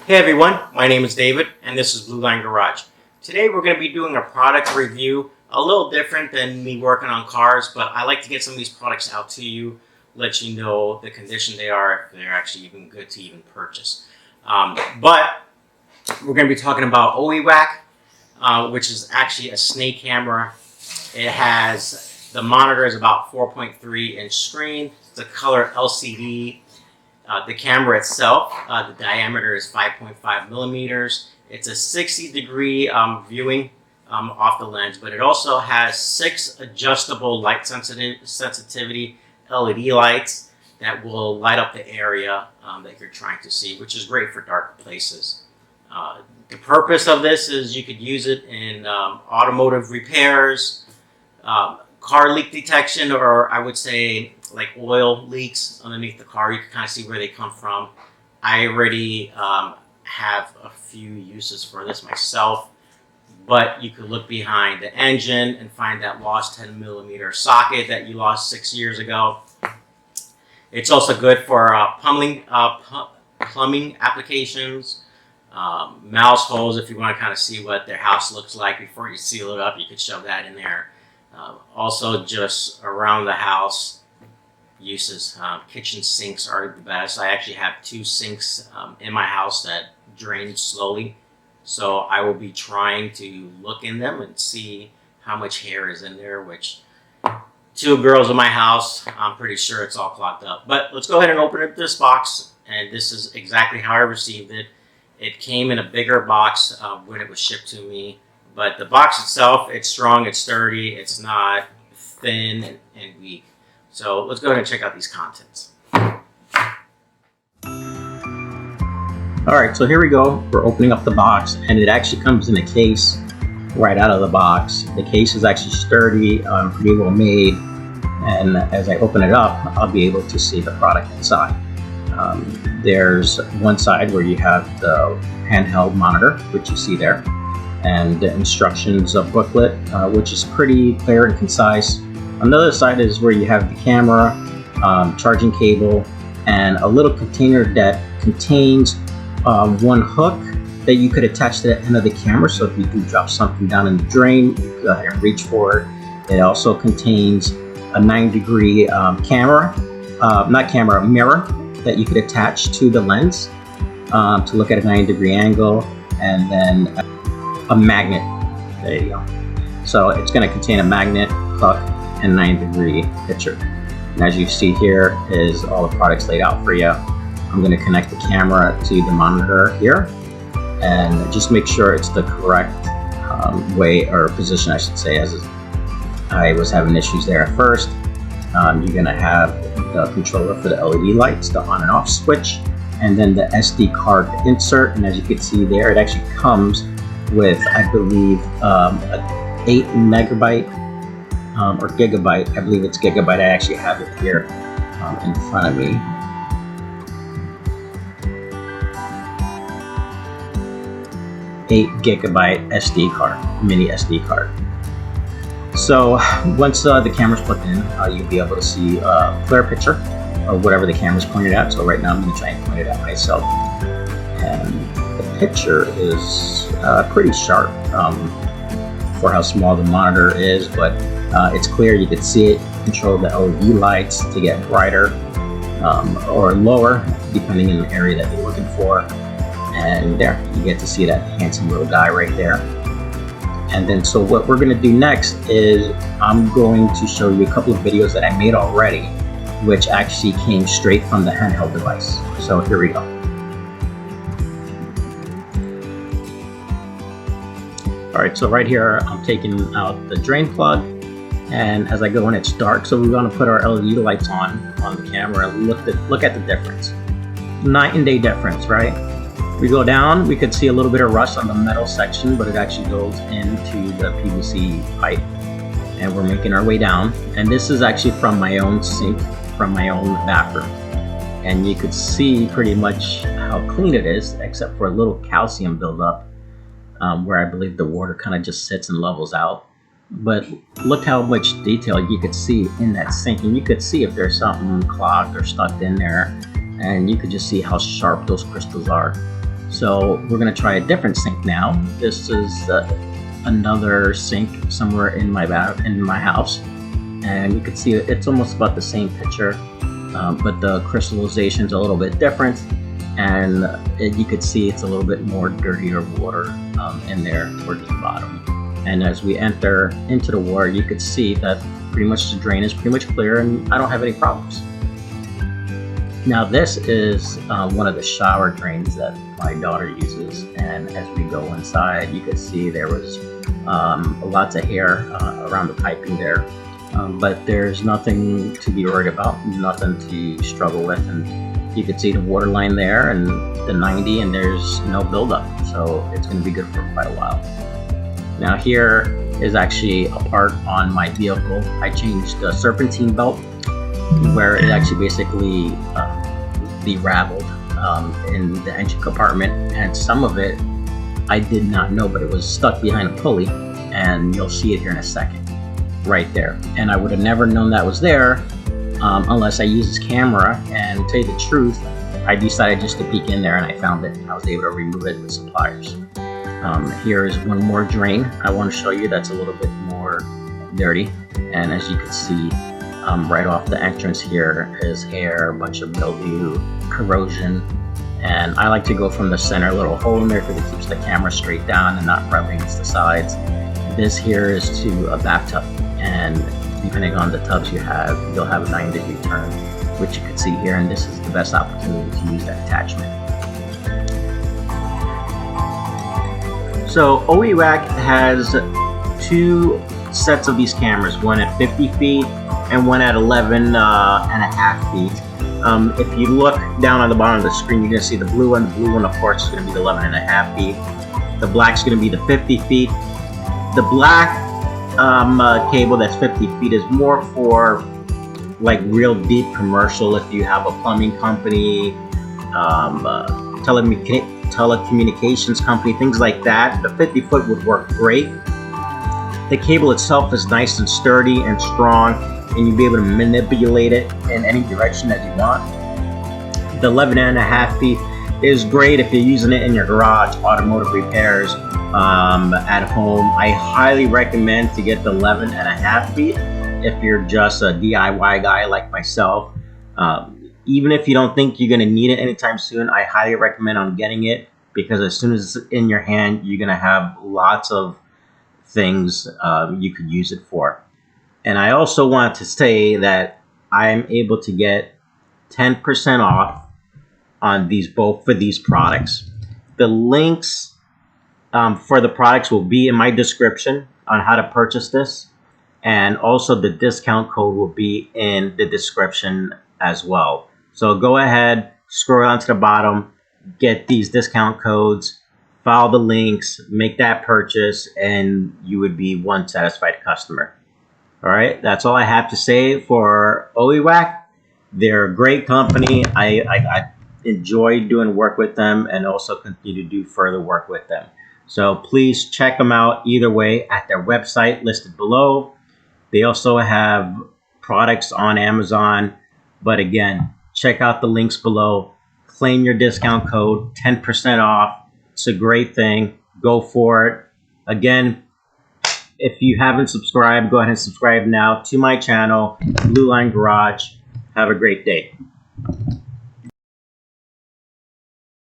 Hey everyone, my name is David and this is Blue Line Garage. Today we're going to be doing a product review, a little different than me working on cars, but I like to get some of these products out to you, let you know the condition they are, if they're actually even good to even purchase. But we're going to be talking about Oiiwak, which is actually a snake camera. It has, the monitor is about 4.3 inch screen, it's a color LCD. The camera itself, the diameter is 5.5 millimeters. It's a 60-degree viewing off the lens, but it also has 6 adjustable light sensitivity LED lights that will light up the area that you're trying to see, which is great for dark places. The purpose of this is you could use it in automotive repairs, car leak detection, or I would say like oil leaks underneath the car. You can kind of see where they come from. I already have a few uses for this myself, but you could look behind the engine and find that lost 10mm socket that you lost 6 years ago. It's also good for plumbing applications, mouse holes. If you want to kind of see what their house looks like before you seal it up, you could shove that in there. Also just around the house uses, kitchen sinks are the best. I actually have 2 sinks in my house that drain slowly, so I will be trying to look in them and see how much hair is in there, which 2 girls in my house, I'm pretty sure it's all clogged up. But let's go ahead and open up this box, and this is exactly how I received it. It came in a bigger box when it was shipped to me. But the box itself, it's strong, it's sturdy, it's not thin and weak. So let's go ahead and check out these contents. Alright, so here we go. We're opening up the box, and it actually comes in a case right out of the box. The case is actually sturdy, pretty well made, and as I open it up, I'll be able to see the product inside. There's one side where you have the handheld monitor, which you see there, and the instructions booklet, which is pretty clear and concise. On the other side is where you have the camera, charging cable, and a little container that contains one hook that you could attach to the end of the camera, so if you do drop something down in the drain, you can go ahead and reach for it. It also contains a 9-degree mirror that you could attach to the lens to look at a 9-degree angle, and then a magnet. There you go. So it's going to contain a magnet, hook, and 9-degree picture. And as you see here is all the products laid out for you. I'm going to connect the camera to the monitor here and just make sure it's the correct way, or position I should say, as I was having issues there at first. You're going to have the controller for the LED lights, the on and off switch, and then the SD card insert. And as you can see there, it actually comes with, I believe, an 8 megabyte or gigabyte. I believe it's gigabyte. I actually have it here in front of me. Eight gigabyte SD card, mini SD card. So once the camera's plugged in, you'll be able to see a clear picture of whatever the camera's pointed at. So right now I'm going to try and point it at myself. And the picture is pretty sharp for how small the monitor is, but it's clear. You can see it. Control the LED lights to get brighter or lower, depending on the area that you're looking for. And there, you get to see that handsome little guy right there. And then, so what we're going to do next is I'm going to show you a couple of videos that I made already, which actually came straight from the handheld device. So here we go. Alright, so right here I'm taking out the drain plug, and as I go in it's dark, so we're going to put our LED lights on the camera and look at the difference. Night and day difference, right? We go down, we could see a little bit of rust on the metal section, but it actually goes into the PVC pipe. And we're making our way down, and this is actually from my own sink, from my own bathroom. And you could see pretty much how clean it is, except for a little calcium buildup, where I believe the water kind of just sits and levels out. But look how much detail you could see in that sink, and you could see if there's something clogged or stuck in there, and you could just see how sharp those crystals are. So we're going to try a different sink now. This is another sink somewhere in my house, and you can see it's almost about the same picture, but the crystallization's a little bit different, and you could see it's a little bit more dirtier water in there towards the bottom. And as we enter into the water, you could see that pretty much the drain is pretty much clear, and I don't have any problems. Now this is one of the shower drains that my daughter uses, and as we go inside, you can see there was lots of hair around the piping there, but there's nothing to be worried about, nothing to struggle with, and you can see the water line there and the 90, and there's no buildup, so it's going to be good for quite a while. Now here is actually a part on my vehicle. I changed the serpentine belt, where it actually basically deraveled in the engine compartment, and some of it I did not know, but it was stuck behind a pulley, and you'll see it here in a second, right there. And I would have never known that was there unless I used this camera, and to tell you the truth, I decided just to peek in there and I found it. I was able to remove it with some pliers. Here is one more drain I want to show you that's a little bit more dirty, and as you can see, right off the entrance here is hair, a bunch of mildew, corrosion, and I like to go from the center little hole in there because it keeps the camera straight down and not rubbing against the sides. This here is to a bathtub, and depending on the tubs you have, you'll have a 90-degree turn, which you can see here, and this is the best opportunity to use that attachment. So Oiiwak has two sets of these cameras, one at 50 feet and one at 11.5 feet. If you look down on the bottom of the screen, you're going to see the blue one. The blue one, of course, is going to be the 11.5 feet. The black is going to be the 50 feet. The black cable that's 50 feet is more for like real deep commercial. If you have a plumbing company, telecommunications company, things like that, the 50 foot would work great. The cable itself is nice and sturdy and strong, and you'll be able to manipulate it in any direction that you want. The 11.5 feet is great if you're using it in your garage, automotive repairs, at home. I highly recommend to get the 11.5 feet if you're just a DIY guy like myself. Even if you don't think you're going to need it anytime soon, I highly recommend on getting it, because as soon as it's in your hand, you're going to have lots of things you could use it for. And I also want to say that I'm able to get 10% off on both for these products. The links for the products will be in my description on how to purchase this, and also the discount code will be in the description as well. So go ahead, scroll down to the bottom, get these discount codes, follow the links, make that purchase, and you would be one satisfied customer. All right, that's all I have to say for Oiiwak. They're a great company. I enjoy doing work with them, and also continue to do further work with them. So please check them out either way at their website listed below. They also have products on Amazon, but again, check out the links below. Claim your discount code, 10% off. It's a great thing. Go for it. Again, if you haven't subscribed, go ahead and subscribe now to my channel, Blue Line Garage. Have a great day.